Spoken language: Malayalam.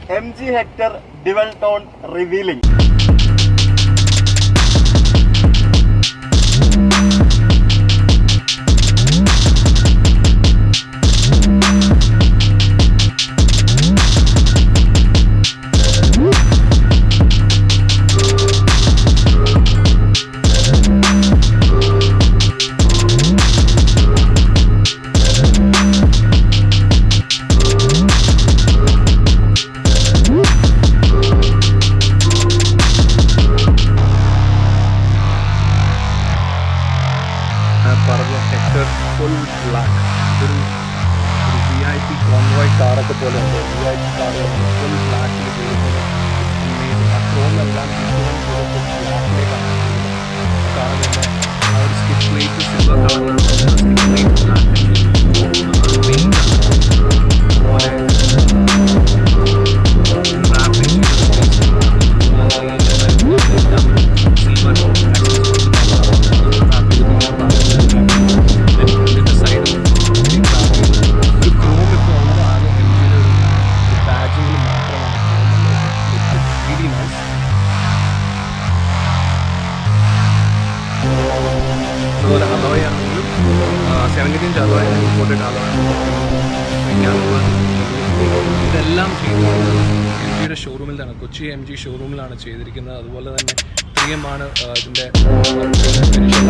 MG Hector Dual Tone Revealing. Hector full black. VIP convoy car ഒക്കെ പോലെ ഉണ്ട്. VIP car full black ചെയ്തിരിക്കുന്നത് amazing. ആ chrome എല്ലാം ബ്ലാക്കിലേക്കാണ് കാണുന്നത്. ആ ഒരു സ്കിറ്റ് പ്ലേറ്റ് സിൽവർ കളറിലാണ് സ്കിറ്റ് പ്ലേറ്റ് അതുപോലെ അലോയാണെങ്കിലും 17 അലോയ ഇമ്പോർട്ടഡ് അലോയ ഇതെല്ലാം ചെയ്തിരിക്കുന്നത് എം ജിയുടെ ഷോറൂമിലാണ്, കൊച്ചി MG ഷോറൂമിലാണ് ചെയ്തിരിക്കുന്നത്. അതുപോലെ തന്നെ 3M ആണ് ഇതിൻ്റെ ഫിനിഷ്.